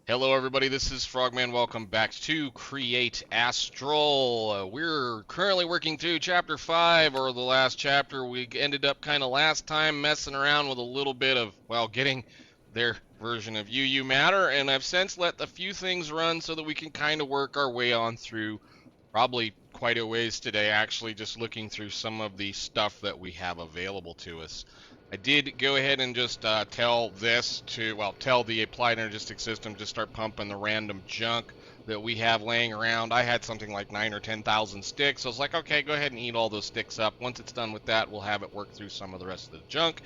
Hello everybody, this is Frogman. Welcome back to Create Astral. We're currently working through Chapter 5, or the last chapter. We ended up kind of last time messing around with a little bit of, well, getting their version of UU Matter, and I've since let a few things run so that we can kind of work our way on through probably quite a ways today, actually just looking through some of the stuff that we have available to us. I did go ahead and just tell the applied energistic system to start pumping the random junk that we have laying around. I had something like 9 or 10,000 sticks. So I was like, okay, go ahead and eat all those sticks up. Once it's done with that, we'll have it work through some of the rest of the junk.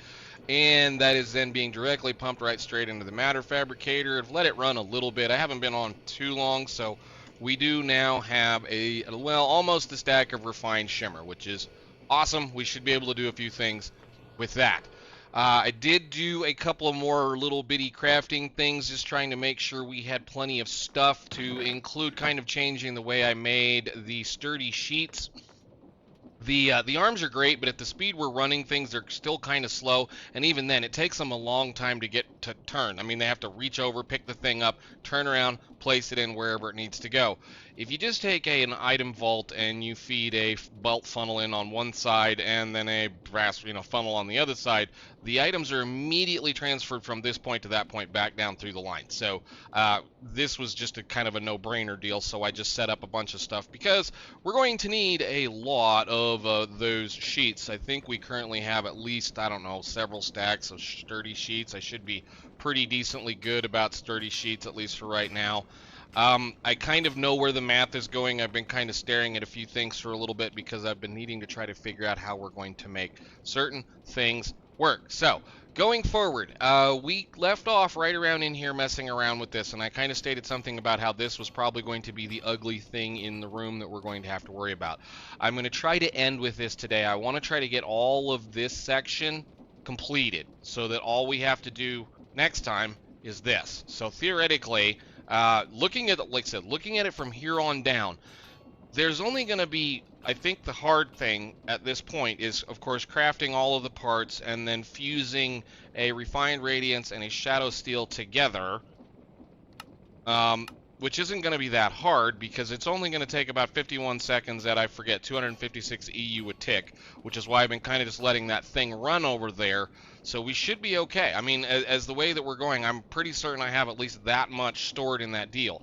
And that is then being directly pumped right straight into the matter fabricator. I've let it run a little bit. I haven't been on too long, so we do now have almost a stack of refined shimmer, which is awesome. We should be able to do a few things with that. I did do a couple of more little bitty crafting things, just trying to make sure we had plenty of stuff to include, kind of changing the way I made the sturdy sheets. The arms are great, but at the speed we're running things, they're still kind of slow, and even then, it takes them a long time to get to turn. I mean, they have to reach over, pick the thing up, turn around, place it in wherever it needs to go. If you just take an item vault and you feed a belt funnel in on one side and then a brass, funnel on the other side, the items are immediately transferred from this point to that point back down through the line. So this was just a kind of a no-brainer deal. So I just set up a bunch of stuff because we're going to need a lot of those sheets. I think we currently have at least, I don't know, several stacks of sturdy sheets. I should be pretty decently good about sturdy sheets, at least for right now. I kind of know where the math is going. I've been kind of staring at a few things for a little bit because I've been needing to try to figure out how we're going to make certain things work. So, going forward, we left off right around in here messing around with this, and I kind of stated something about how this was probably going to be the ugly thing in the room that we're going to have to worry about. I'm going to try to end with this today. I want to try to get all of this section completed so that all we have to do next time is this. So theoretically, looking at it from here on down, there's only going to be, I think the hard thing at this point is, of course, crafting all of the parts and then fusing a refined radiance and a shadow steel together, which isn't going to be that hard because it's only going to take about 51 seconds at, I forget, 256 EU a tick, which is why I've been kind of just letting that thing run over there. So we should be okay. I mean, as the way that we're going, I'm pretty certain I have at least that much stored in that deal.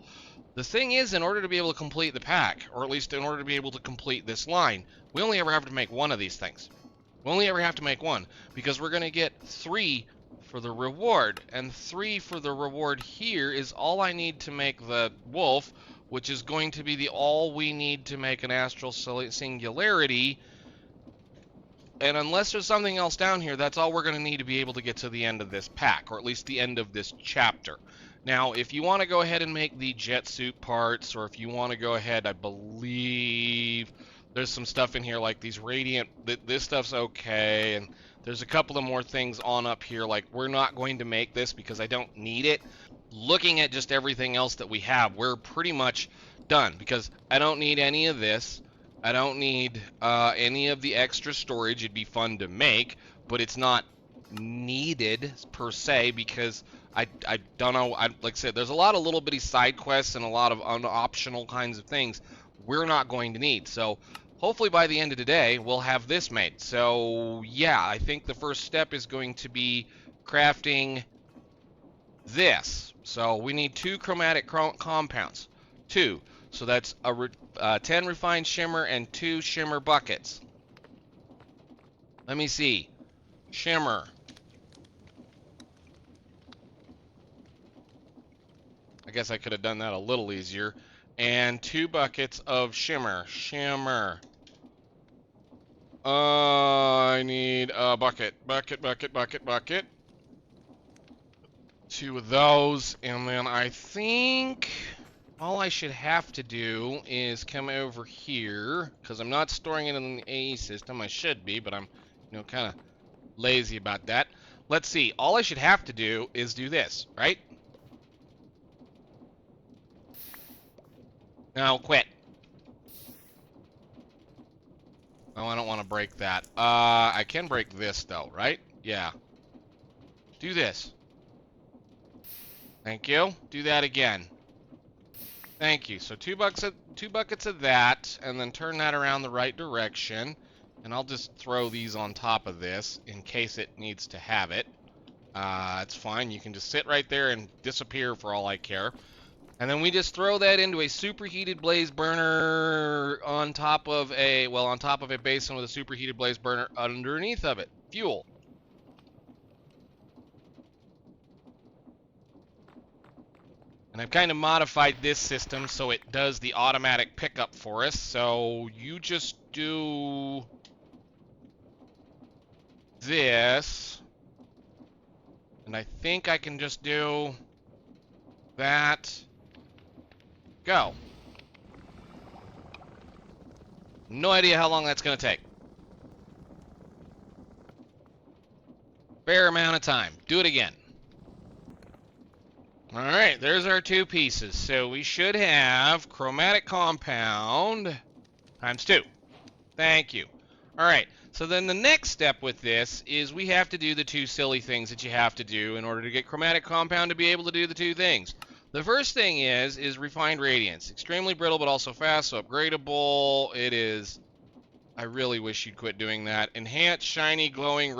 The thing is, in order to be able to complete the pack, or at least in order to be able to complete this line, we only ever have to make one of these things. We only ever have to make one, because we're going to get 3 for the reward, and 3 for the reward here is all I need to make the wolf, which is going to be all we need to make an astral singularity. And unless there's something else down here, that's all we're going to need to be able to get to the end of this pack, or at least the end of this chapter. Now, if you want to go ahead and make the jet suit parts, or if you want to go ahead, I believe there's some stuff in here like these radiant, this stuff's okay, and there's a couple of more things on up here, like we're not going to make this because I don't need it. Looking at just everything else that we have, we're pretty much done because I don't need any of this. I don't need any of the extra storage. It'd be fun to make, but it's not needed per se because I don't know. Like I said, there's a lot of little bitty side quests and a lot of optional kinds of things we're not going to need. So hopefully by the end of today, we'll have this made. So yeah, I think the first step is going to be crafting this. So we need 2 chromatic compounds. 2. So that's 10 refined shimmer and 2 shimmer buckets. Let me see. Shimmer. I guess I could have done that a little easier. And 2 buckets of shimmer. Shimmer. I need a bucket. Bucket. 2 of those. And then I think all I should have to do is come over here, because I'm not storing it in the AE system. I should be, but I'm, kind of lazy about that. Let's see. All I should have to do is do this, right? Now quit. Oh, I don't want to break that. I can break this, though, right? Yeah. Do this. Thank you. Do that again. Thank you. So two buckets of that, and then turn that around the right direction. And I'll just throw these on top of this in case it needs to have it. It's fine. You can just sit right there and disappear for all I care. And then we just throw that into a superheated blaze burner on top of a basin with a superheated blaze burner underneath of it. Fuel. And I've kind of modified this system so it does the automatic pickup for us. So you just do this. And I think I can just do that. Go. No idea how long that's going to take. Fair amount of time. Do it again. Alright, there's our two pieces. So we should have chromatic compound times 2. Thank you. Alright, so then the next step with this is we have to do the two silly things that you have to do in order to get chromatic compound to be able to do the two things. The first thing is refined radiance. Extremely brittle but also fast, so upgradable. It is... I really wish you'd quit doing that. Enhanced, shiny, glowing,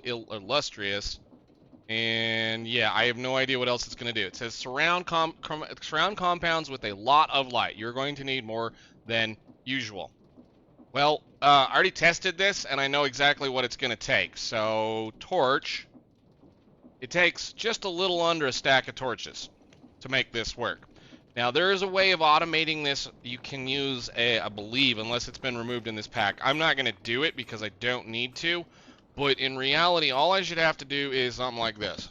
illustrious. And yeah, I have no idea what else it's going to do. It says surround compounds with a lot of light. You're going to need more than usual. Well, I already tested this, and I know exactly what it's going to take. So, torch. It takes just a little under a stack of torches to make this work. Now, there is a way of automating this. You can use I believe, unless it's been removed in this pack. I'm not going to do it because I don't need to. But in reality, all I should have to do is something like this.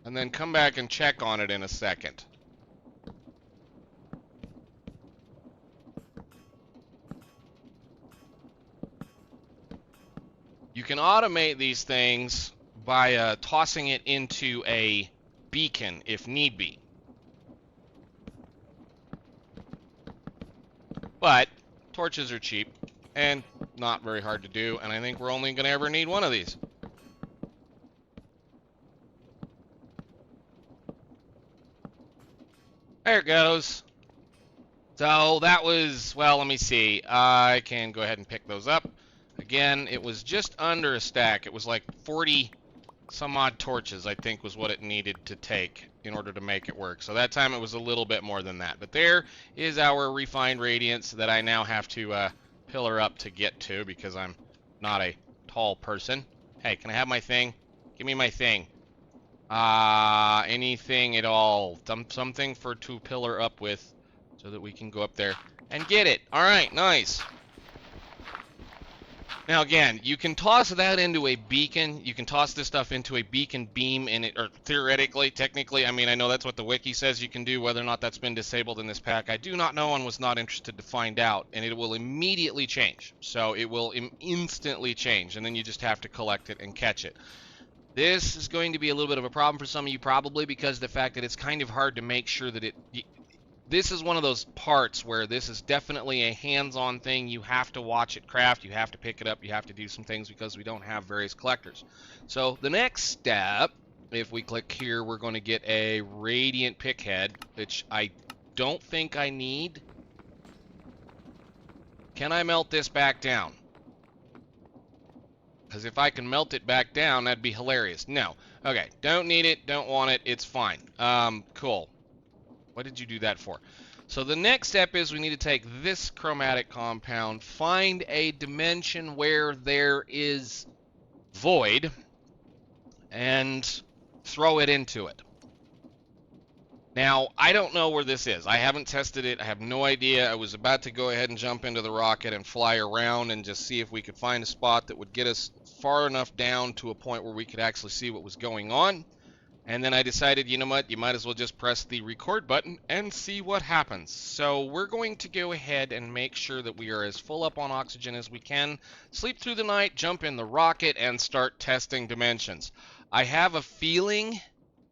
And then come back and check on it in a second. You can automate these things by tossing it into a beacon if need be. But torches are cheap and not very hard to do, and I think we're only going to ever need one of these. There it goes. So that was, well, let me see. I can go ahead and pick those up. Again, it was just under a stack. It was like 40 some odd torches, I think, was what it needed to take in order to make it work. So that time it was a little bit more than that. But there is our refined radiance that I now have to pillar up to get to because I'm not a tall person. Hey, can I have my thing? Give me my thing. Anything at all. Something to pillar up with so that we can go up there and get it. All right, nice. Now again, you can toss that into a beacon. You can toss this stuff into a beacon beam in it, or theoretically, technically. I mean, I know that's what the wiki says you can do. Whether or not that's been disabled in this pack, I do not know and was not interested to find out. And it will immediately change. So it will instantly change, and then you just have to collect it and catch it. This is going to be a little bit of a problem for some of you probably because of the fact that it's kind of hard to make sure that this is one of those parts where this is definitely a hands-on thing. You have to watch it craft, you have to pick it up, you have to do some things because we don't have various collectors. So the next step, if we click here, we're going to get a radiant pick head, which I don't think I need. Can I melt this back down? Because if I can melt it back down, that'd be hilarious. No. Okay, don't need it, don't want it, it's fine. Cool. What did you do that for? So the next step is we need to take this chromatic compound, find a dimension where there is void, and throw it into it. Now, I don't know where this is. I haven't tested it. I have no idea. I was about to go ahead and jump into the rocket and fly around and just see if we could find a spot that would get us far enough down to a point where we could actually see what was going on. And then I decided, you know what, you might as well just press the record button and see what happens. So we're going to go ahead and make sure that we are as full up on oxygen as we can, sleep through the night, jump in the rocket, and start testing dimensions. I have a feeling,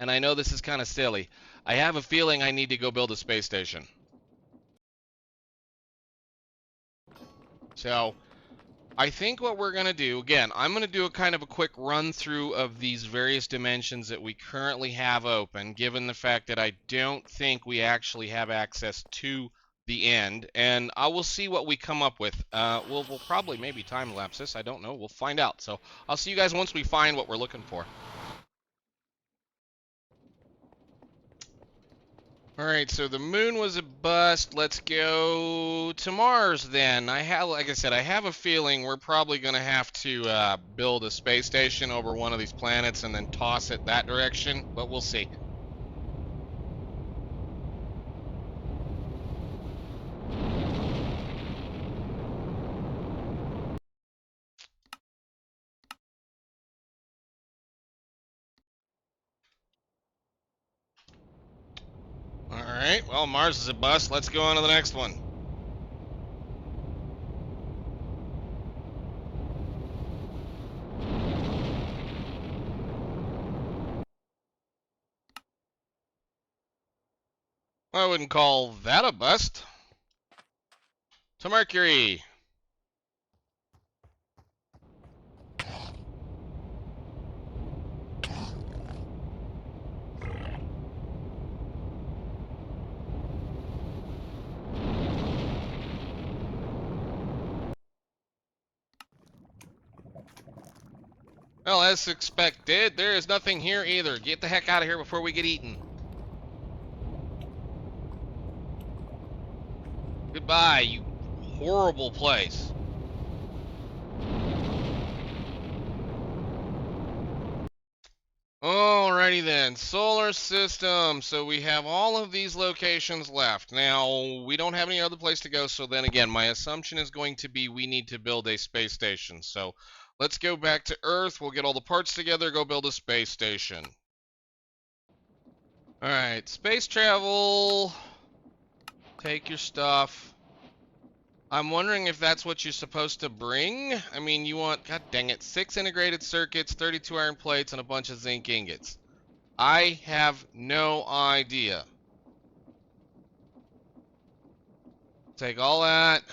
and I know this is kind of silly, I have a feeling I need to go build a space station. So I think what we're going to do, again, I'm going to do a kind of a quick run through of these various dimensions that we currently have open, given the fact that I don't think we actually have access to the end, and I will see what we come up with. We'll probably maybe time lapse this. I don't know. We'll find out. So I'll see you guys once we find what we're looking for. All right, so the moon was a bust. Let's go to Mars then. Like I said, I have a feeling we're probably going to have to build a space station over one of these planets and then toss it that direction, but we'll see. All right, well, Mars is a bust. Let's go on to the next one. I wouldn't call that a bust. To Mercury. Well, as expected, there is nothing here either. Get the heck out of here before we get eaten. Goodbye, you horrible place. Alrighty then, solar system. So we have all of these locations left. Now, we don't have any other place to go, so then again, my assumption is going to be we need to build a space station. So let's go back to Earth. We'll get all the parts together, go build a space station. Alright, space travel. Take your stuff. I'm wondering if that's what you're supposed to bring. I mean, you want, god dang it, 6 integrated circuits, 32 iron plates, and a bunch of zinc ingots. I have no idea. Take all that.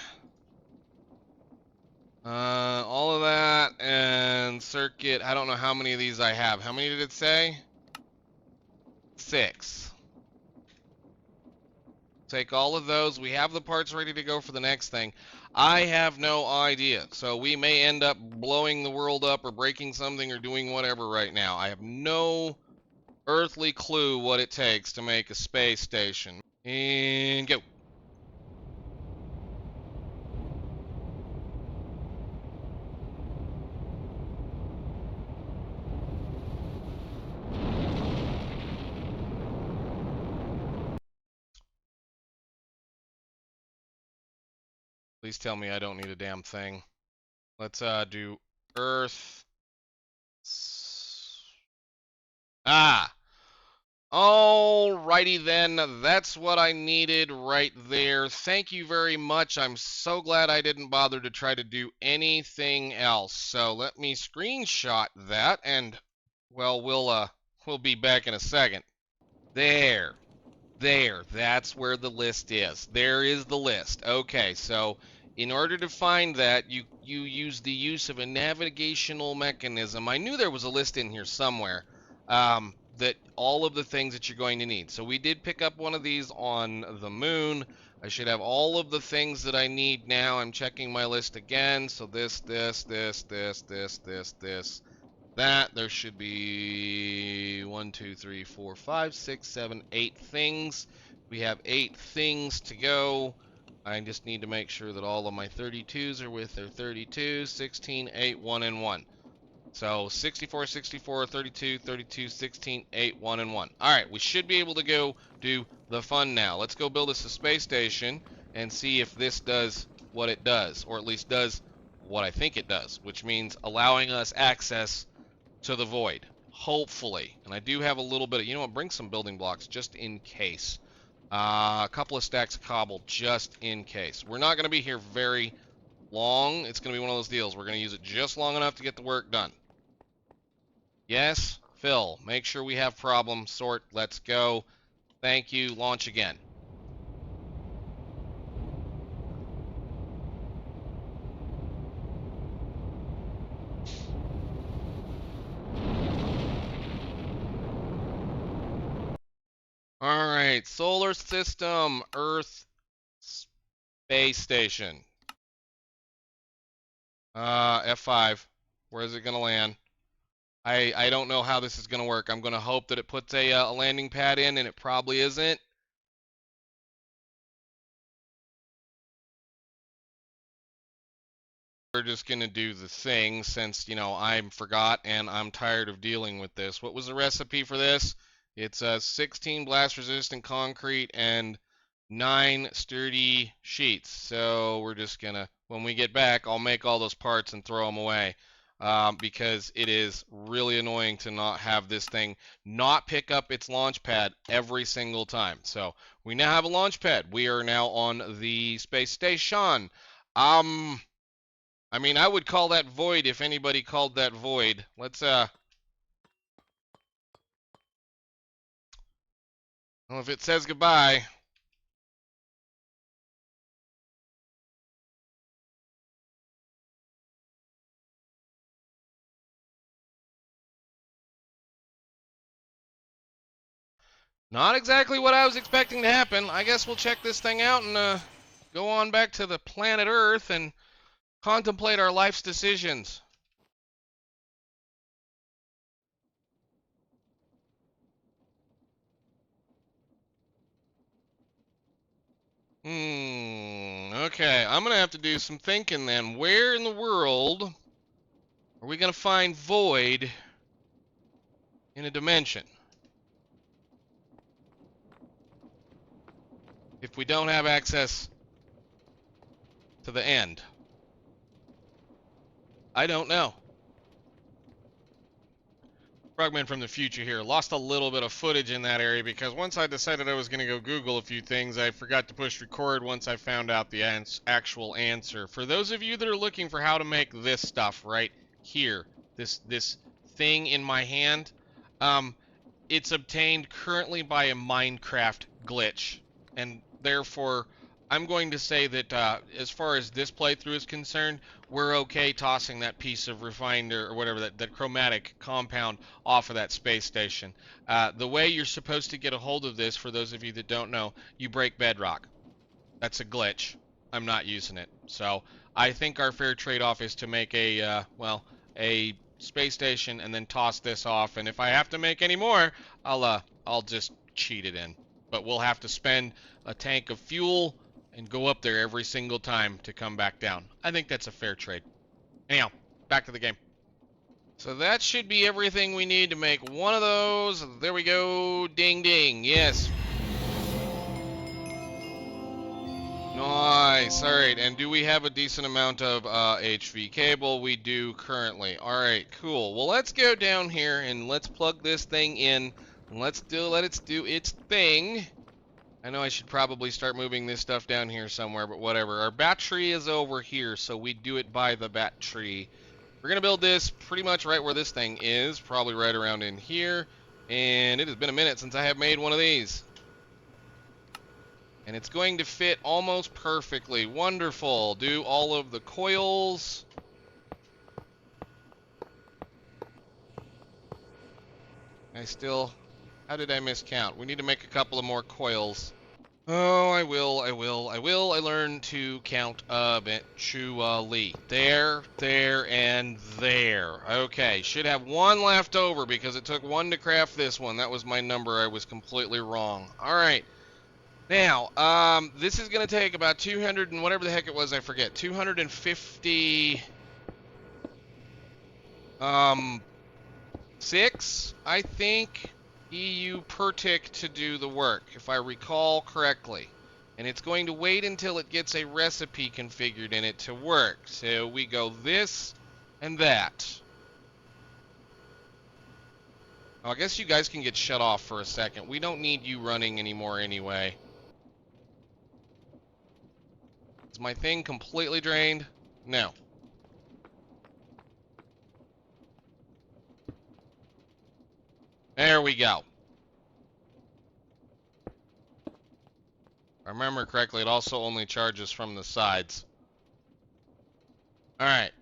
All of that, and circuit. I don't know how many of these I have. How many did it say? 6. Take all of those. We have the parts ready to go for the next thing. I have no idea. So we may end up blowing the world up or breaking something or doing whatever right now. I have no earthly clue what it takes to make a space station. And go. Please tell me I don't need a damn thing. Let's do Earth. Ah! Alrighty then, that's what I needed right there. Thank you very much. I'm so glad I didn't bother to try to do anything else. So let me screenshot that and, well, we'll be back in a second. There. That's where the list is. There is the list. Okay, so in order to find that, you use the use of a navigational mechanism. I knew there was a list in here somewhere. That all of the things that you're going to need. So we did pick up one of these on the moon. I should have all of the things that I need now. I'm checking my list again. So this, that. There should be 1, 2, 3, 4, 5, 6, 7, 8 things. We have 8 things to go. I just need to make sure that all of my 32s are with their 32, 16, 8, 1, and 1. So 64, 64, 32, 32, 16, 8, 1, and 1. Alright, we should be able to go do the fun now. Let's go build us a space station and see if this does what it does, or at least does what I think it does, which means allowing us access to the void. Hopefully. And I do have a little bit of, you know what, bring some building blocks just in case. A couple of stacks of cobble just in case. We're not going to be here very long. It's going to be one of those deals. We're going to use it just long enough to get the work done. Yes, Phil, make sure we have problem sort. Let's go. Thank you. Launch again. All right, solar system, Earth, space station. F5. Where is it gonna land? I don't know how this is gonna work. I'm gonna hope that it puts a landing pad in, and it probably isn't. We're just gonna do the thing since, you know, I forgot and I'm tired of dealing with this. What was the recipe for this? It's 16 blast resistant concrete and 9 sturdy sheets. So we're just gonna, when we get back, I'll make all those parts and throw them away. Because it is really annoying to not have this thing not pick up its launch pad every single time. So we now have a launch pad. We are now on the space station. I mean, I would call that void if anybody called that void. Let's, well, if it says goodbye. Not exactly what I was expecting to happen. I guess we'll check this thing out and go on back to the planet Earth and contemplate our life's decisions. Okay, I'm gonna have to do some thinking then. Where in the world are we gonna find void in a dimension if we don't have access to the end? I don't know. Frogman from the future here. Lost a little bit of footage in that area because once I decided I was going to go Google a few things, I forgot to push record once I found out the actual answer. For those of you that are looking for how to make this stuff right here, this thing in my hand, it's obtained currently by a Minecraft glitch, and therefore I'm going to say that as far as this playthrough is concerned, we're okay tossing that piece of refined or whatever, that chromatic compound off of that space station. The way you're supposed to get a hold of this, for those of you that don't know, you break bedrock. That's a glitch. I'm not using it. So I think our fair trade-off is to make a, well, a space station and then toss this off. And if I have to make any more, I'll just cheat it in. But we'll have to spend a tank of fuel and go up there every single time to come back down. I think that's a fair trade. Anyhow, back to the game. So that should be everything we need to make one of those. There we go. Ding ding. Yes. Nice. All right. And do we have a decent amount of HV cable? We do currently. All right. Cool. Well, let's go down here and let's plug this thing in. And let it do its thing. I know I should probably start moving this stuff down here somewhere, but whatever. Our battery is over here, so we do it by the battery. We're going to build this pretty much right where this thing is, probably right around in here. And it has been a minute since I have made one of these. And it's going to fit almost perfectly. Wonderful. Do all of the coils. How did I miscount? We need to make a couple of more coils. Oh, I will. I learned to count eventually. There, and there. Okay, should have one left over because it took one to craft this one. That was my number. I was completely wrong. All right. Now, this is going to take about 200 and whatever the heck it was, I forget. 250... 6, I think, EU per tick to do the work, if I recall correctly. And it's going to wait until it gets a recipe configured in it to work. So we go this and that. Oh, I guess you guys can get shut off for a second. We don't need you running anymore anyway. Is my thing completely drained? No. There we go. If I remember correctly, it also only charges from the sides. Alright.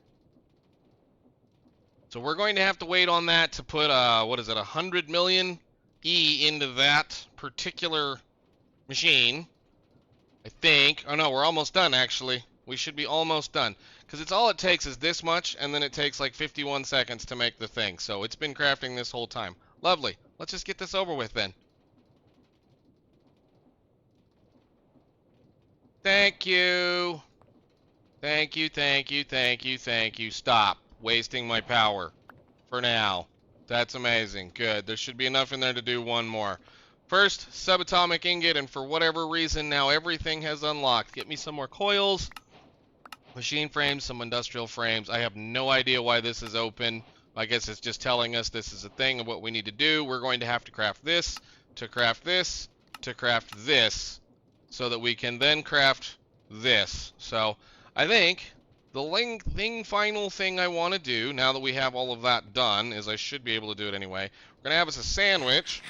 So we're going to have to wait on that to put, what is it, 100 million E into that particular machine. I think. Oh no, we're almost done actually. We should be almost done. Because it's all it takes is this much, and then it takes like 51 seconds to make the thing. So it's been crafting this whole time. Lovely. Let's just get this over with then. Thank you. Thank you, thank you, thank you, thank you. Stop wasting my power. For now. That's amazing. Good. There should be enough in there to do one more. First, subatomic ingot, and for whatever reason, now everything has unlocked. Get me some more coils, machine frames, some industrial frames. I have no idea why this is open. I guess it's just telling us this is a thing of what we need to do. We're going to have to craft this, to craft this, to craft this, so that we can then craft this. So, I think the final thing I want to do, now that we have all of that done, is I should be able to do it anyway. We're going to have us a sandwich.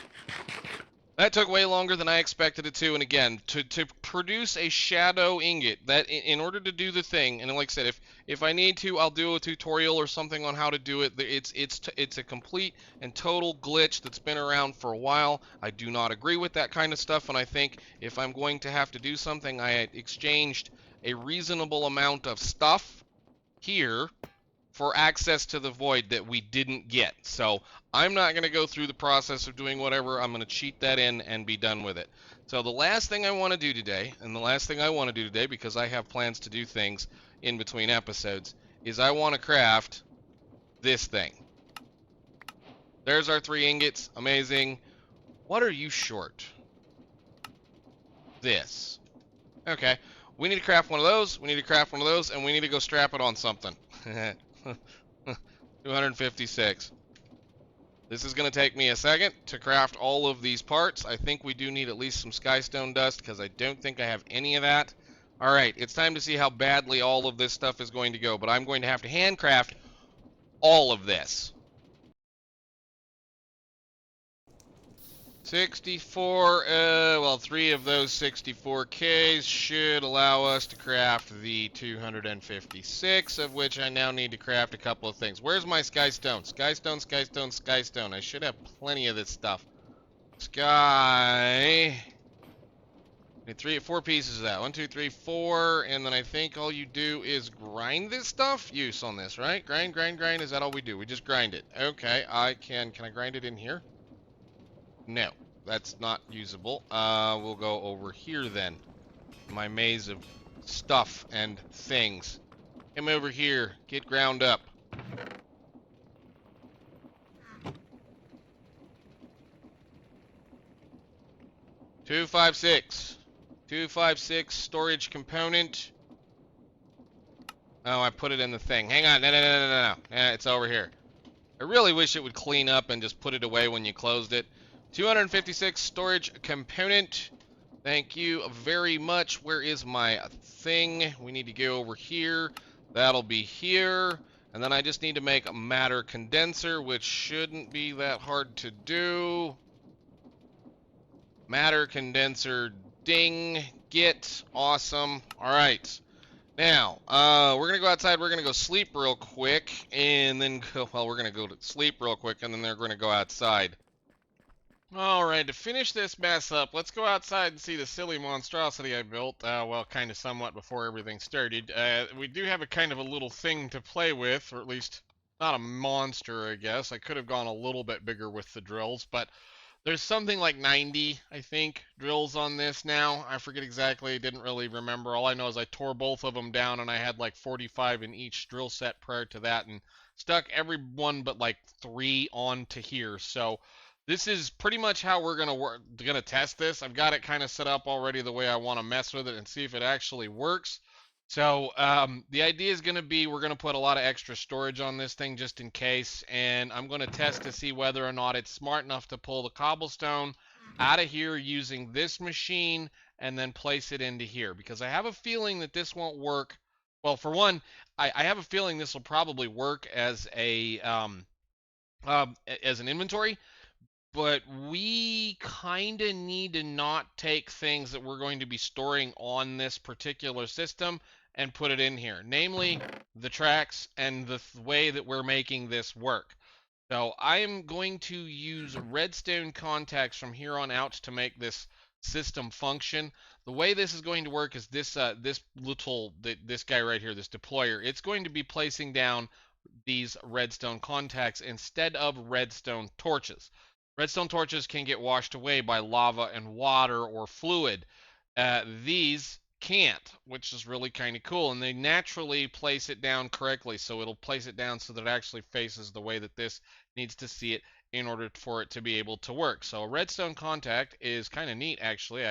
That took way longer than I expected it to, and again, to produce a shadow ingot, that in order to do the thing, and like I said, if I need to, I'll do a tutorial or something on how to do it. It's a complete and total glitch that's been around for a while. I do not agree with that kind of stuff, and I think if I'm going to have to do something, I exchanged a reasonable amount of stuff here for access to the void that we didn't get. So I'm not going to go through the process of doing whatever. I'm going to cheat that in and be done with it. So the last thing I want to do today, and the last thing I want to do today, because I have plans to do things in between episodes, is I want to craft this thing. There's our 3 ingots. Amazing. What are you short? This. Okay. We need to craft one of those. We need to craft one of those, and we need to go strap it on something. 256. This is going to take me a second to craft all of these parts. I think we do need at least some skystone dust because I don't think I have any of that. Alright, it's time to see how badly all of this stuff is going to go, but I'm going to have to handcraft all of this. 64, well, 3 of those 64Ks should allow us to craft the 256, of which I now need to craft a couple of things. Where's my skystone? Skystone, skystone, skystone. I should have plenty of this stuff. Sky. Need 4 pieces of that. 1, 2, 3, 4, and then I think all you do is grind this stuff? Use on this, right? Grind, grind, grind. Is that all we do? We just grind it. Okay, can I grind it in here? No, that's not usable. We'll go over here then. My maze of stuff and things. Come over here. Get ground up. Two, 256 storage component. Oh, I put it in the thing. Hang on. No. It's over here. I really wish it would clean up and just put it away when you closed it. 256 storage component. Thank you very much. Where is my thing? We need to go over here. That'll be here. And then I just need to make a matter condenser, which shouldn't be that hard to do. Matter condenser, ding, get, awesome. All right. Now, we're going to go outside. We're going to go sleep real quick. And then, well, we're going to go to sleep real quick, and then they're going to go outside. Alright, to finish this mess up, let's go outside and see the silly monstrosity I built, well, kind of somewhat before everything started. We do have a kind of a little thing to play with, or at least not a monster, I guess. I could have gone a little bit bigger with the drills, but there's something like 90, I think, drills on this now. I forget exactly, didn't really remember. All I know is I tore both of them down, and I had like 45 in each drill set prior to that, and stuck every one but like 3 onto here, so this is pretty much how we're gonna test this. I've got it kind of set up already the way I want to mess with it and see if it actually works. So the idea is gonna be we're gonna put a lot of extra storage on this thing just in case, and I'm gonna test to see whether or not it's smart enough to pull the cobblestone out of here using this machine and then place it into here, because I have a feeling that this won't work. Well, for one, I have a feeling this will probably work as a as an inventory. But we kind of need to not take things that we're going to be storing on this particular system and put it in here. Namely, the tracks and the way that we're making this work. So I am going to use redstone contacts from here on out to make this system function. The way this is going to work is this this guy right here, this deployer, it's going to be placing down these redstone contacts instead of redstone torches. Redstone torches can get washed away by lava and water or fluid. These can't, which is really kind of cool. And they naturally place it down correctly. So it'll place it down so that it actually faces the way that this needs to see it in order for it to be able to work. So a redstone contact is kind of neat, actually.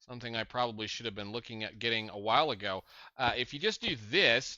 Something I probably should have been looking at getting a while ago. If you just do this,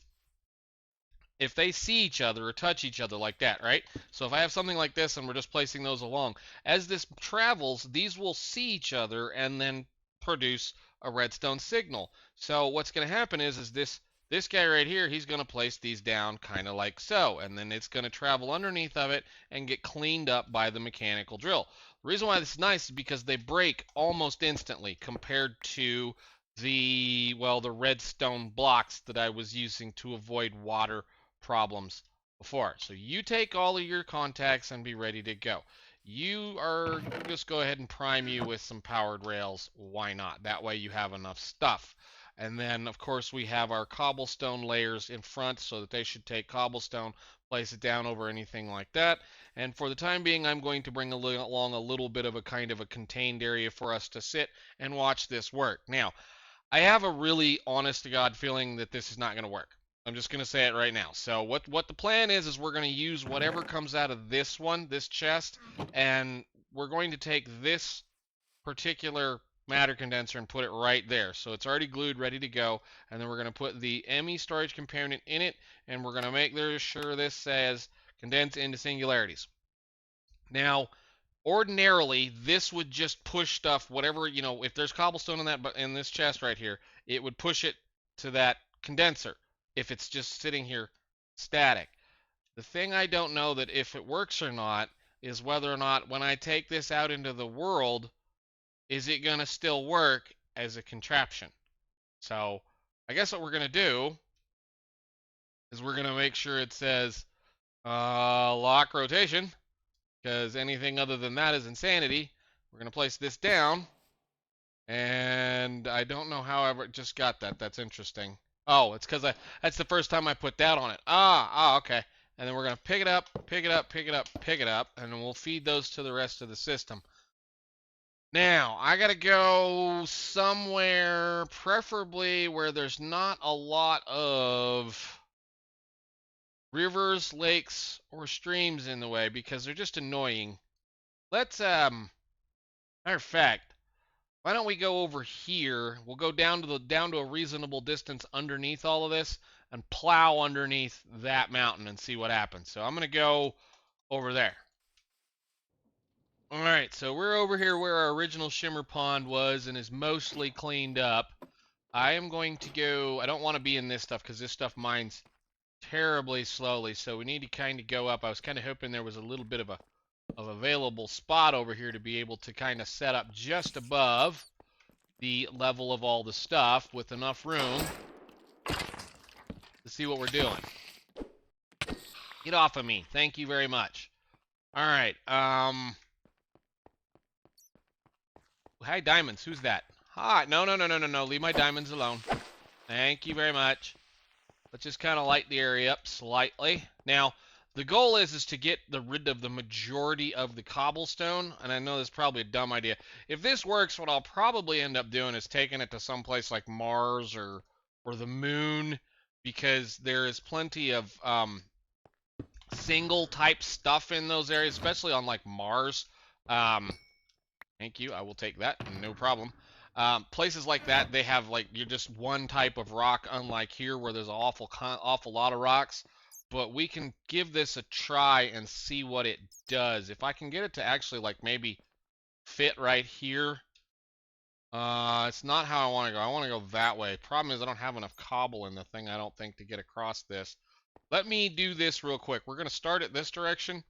if they see each other or touch each other like that, right? So if I have something like this and we're just placing those along, as this travels, these will see each other and then produce a redstone signal. So what's going to happen is this guy right here, he's going to place these down kind of like so, and then it's going to travel underneath of it and get cleaned up by the mechanical drill. The reason why this is nice is because they break almost instantly compared to the redstone blocks that I was using to avoid water problems before. So you take all of your contacts and be ready to go. You are just go ahead and prime you with some powered rails. Why not? That way you have enough stuff. And then, of course, we have our cobblestone layers in front so that they should take cobblestone, place it down over anything like that. And for the time being, I'm going to bring along a little bit of a kind of a contained area for us to sit and watch this work. Now, I have a really honest to God feeling that this is not going to work. I'm just going to say it right now. So what the plan is we're going to use whatever comes out of this one, this chest, and we're going to take this particular matter condenser and put it right there. So it's already glued, ready to go, and then we're going to put the ME storage component in it, and we're going to make sure this says condense into singularities. Now, ordinarily, this would just push stuff, whatever, if there's cobblestone in this chest right here, it would push it to that condenser if it's just sitting here static. The thing I don't know that if it works or not is whether or not when I take this out into the world, is it going to still work as a contraption? So I guess what we're going to do is we're going to make sure it says lock rotation, because anything other than that is insanity. We're going to place this down, and I don't know how I just got that. That's interesting. Oh, it's because that's the first time I put that on it. Okay. And then we're going to pick it up, pick it up, pick it up, pick it up, and then we'll feed those to the rest of the system. Now, I got to go somewhere, preferably where there's not a lot of rivers, lakes, or streams in the way, because they're just annoying. Let's, matter of fact, why don't we go over here? We'll go down to a reasonable distance underneath all of this and plow underneath that mountain and see what happens. So I'm going to go over there. All right, so we're over here where our original shimmer pond was and is mostly cleaned up. I am going to go, I don't want to be in this stuff because this stuff mines terribly slowly, so we need to kind of go up. I was kind of hoping there was a little bit of available spot over here to be able to kind of set up just above the level of all the stuff with enough room to see what we're doing. Get off of me. Thank you very much. All right. Hi, diamonds. Who's that? Hi. No. Leave my diamonds alone. Thank you very much. Let's just kind of light the area up slightly. Now, the goal is to get rid of the majority of the cobblestone, and I know this is probably a dumb idea. If this works, what I'll probably end up doing is taking it to some place like Mars or the moon, because there is plenty of single type stuff in those areas, especially on like Mars. Thank you. I will take that. No problem. Places like that, they have you're just one type of rock, unlike here where there's an awful lot of rocks. But we can give this a try and see what it does. If I can get it to actually maybe fit right here. It's not how I want to go. I want to go that way. Problem is I don't have enough cobble in the thing, I don't think, to get across this. Let me do this real quick. We're going to start it this direction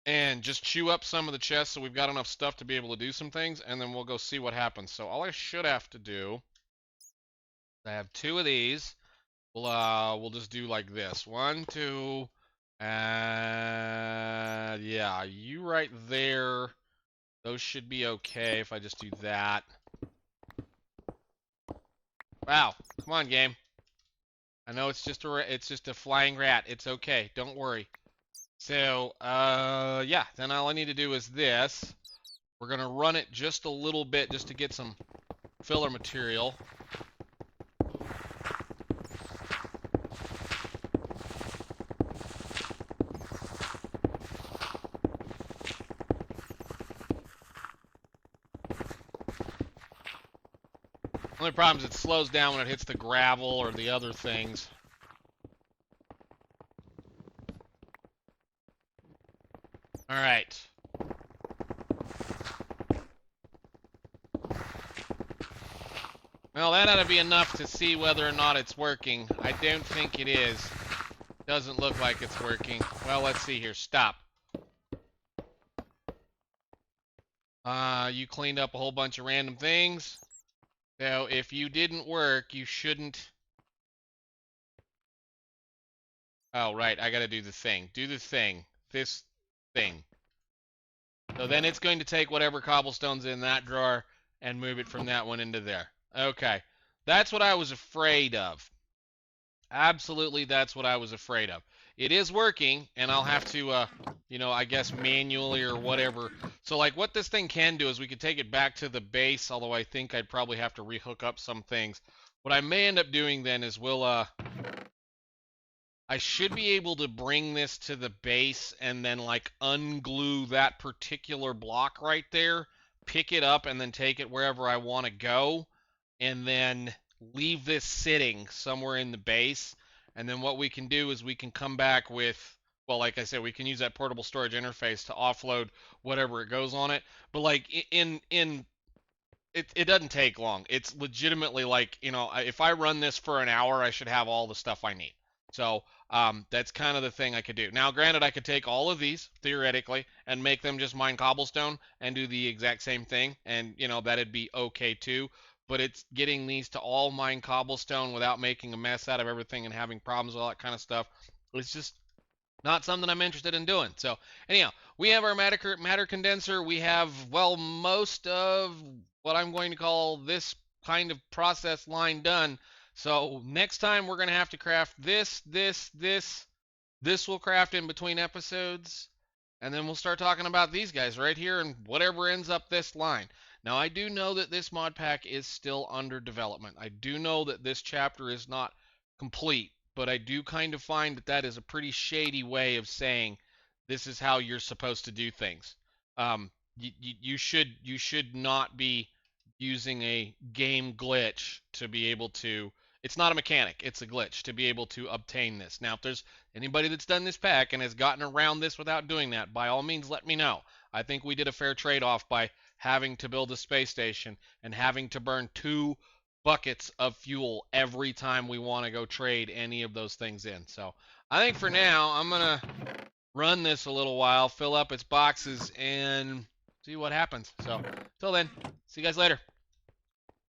and just chew up some of the chests so we've got enough stuff to be able to do some things, and then we'll go see what happens. So all I should have to do, I have 2 of these. We'll just do like this. 1, 2, Yeah, you right there. Those should be okay if I just do that. Wow, come on, game. I know it's just a flying rat. It's okay. Don't worry. So, yeah, then all I need to do is this. We're gonna run it just a little bit just to get some filler material. Only problem is it slows down when it hits the gravel or the other things. All right. Well, that ought to be enough to see whether or not it's working. I don't think it is. Doesn't look like it's working. Well, let's see here. Stop. You cleaned up a whole bunch of random things. So if you didn't work, you shouldn't... Oh, right. I gotta do the thing. Do the thing. This thing. So then it's going to take whatever cobblestone's in that drawer and move it from that one into there. Okay. That's what I was afraid of. Absolutely, that's what I was afraid of. It is working, and I'll have to, you know, I guess manually or whatever. So, like, what this thing can do is we could take it back to the base, although I think I'd probably have to rehook up some things. What I may end up doing then is I should be able to bring this to the base and then, like, unglue that particular block right there, pick it up, and then take it wherever I want to go, and then leave this sitting somewhere in the base. And then what we can do is we can come back with, well, like I said, we can use that portable storage interface to offload whatever it goes on it. But like it doesn't take long. It's legitimately like, you know, if I run this for an hour, I should have all the stuff I need. So that's kind of the thing I could do. Now, granted, I could take all of these, theoretically, and make them just mine cobblestone and do the exact same thing, and, you know, that'd be okay too. But it's getting these to all mine cobblestone without making a mess out of everything and having problems with all that kind of stuff. It's just not something I'm interested in doing. So, anyhow, we have our matter condenser. We have, well, most of what I'm going to call this kind of process line done. So next time we're going to have to craft this. This will craft in between episodes. And then we'll start talking about these guys right here and whatever ends up this line. Now, I do know that this mod pack is still under development. I do know that this chapter is not complete, but I do kind of find that that is a pretty shady way of saying this is how you're supposed to do things. You should not be using a game glitch to be able to. It's not a mechanic, it's a glitch to be able to obtain this. Now, if there's anybody that's done this pack and has gotten around this without doing that, by all means, let me know. I think we did a fair trade-off by having to build a space station and having to burn 2 buckets of fuel every time we want to go trade any of those things in. So I think for now, I'm going to run this a little while, fill up its boxes, and see what happens. So until then, see you guys later.